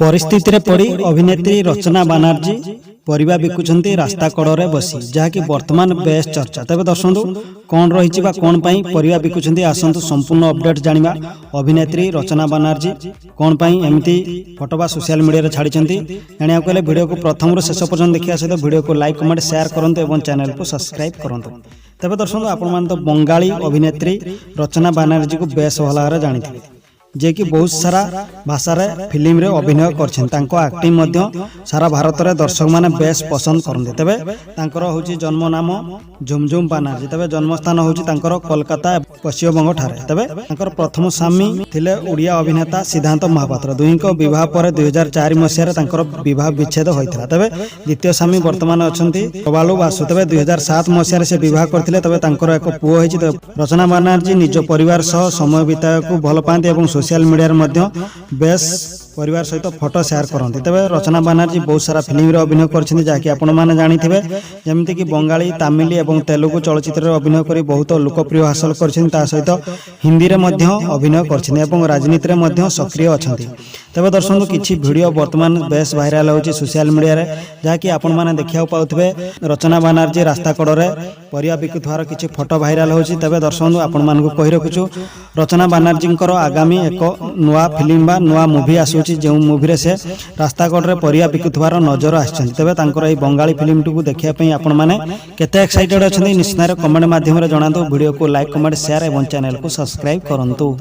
परिस्थिति रे पड़ी अभिनेत्री रचना बानर्जी परिबा बिकुछंती रास्ता कड़े बसी जहाँकि वर्तमान बेस चर्चा। तेज दर्शकु कौन रही कौन पाई परिबा बिकुछंती आसतु संपूर्ण अपडेट जानिबा। अभिनेत्री रचना बानर्जी कौन पाई एमती फोटो सोशल मीडिया रे छाड़ी जाना कहले वीडियो को प्रथम रू शेष पर्यंत देखा सहित वीडियो को लाइक कमेंट शेयर करूँ और चैनल को सब्सक्राइब करूँ। तेज दर्शक आपण तो बंगाली अभिनेत्री रचना बानर्जी को बेस भल भाव जानी जे कि बहुत सारा भाषा रे फिल्म रे अभिनय एक्टिंग सारा भारत रे दर्शक माने बेस पसंद करते। तेबे तांकर होची जन्म नाम झुमझुम बानर्जी। तेबे जन्मस्थान होची तांकर कोलकाता पश्चिम बंग ठारे। तेबे तांकर प्रथम स्वामी थिले उड़िया अभिनेता सिद्धांत महापात्र। दुईको विवाह पर 2004 मसीह रे तांकर विवाह विच्छेद होइथिला। तेबे द्वितीय स्वामी वर्तमान अछंती प्रबालु बासु। तेबे 2007 मसीह रे से विवाह करथिले। तेबे तांकर एक पुओ होइछि। रचना बानर्जी निज परिवार सह समय बितायକୁ ଭଲ पाते एवं सोशल मीडिया बेस परिवार सहित फोटो शेयर करते। तेज रचना बानर्जी बहुत सारा फिल्म अभिनय करछिन जाकि आपण माने जानिथिबे जेमति कि बंगाली तमिल एवं तेलुगु चलचित्र अभिनय करी बहुत लोकप्रिय हासिल करछिन। ता सहित हिंदी रे मध्य अभिनय करछिन एवं राजनीति रे मध्य सक्रिय अछंती। तेबे दर्शक किछि वीडियो वर्तमान बेस वायरल होछि सोशल मीडिया रे जाकि आपण माने देखिया पाउथबे रचना बानर्जी रास्ता कड़े परिया बिकुथवार किछि फोटो वायरल होछि। तेबे दर्शक आपण मानकु कहि रखुछु रचना बानर्जींकर आगामी एक नुआ फिल्म बा नुआ मूवी आसुछि जो मूवी रे से रास्ता कड़े परिया बिकुथवार नजर आछन। तेबे तांकर एई बंगाली फिल्म टू देखिया पई आपण माने केते एक्साइटेड अछन निश्चय कमेंट माध्यम रे जणातो। वीडियो को लाइक कमेंट शेयर एवं चैनल को सब्सक्राइब करंतु।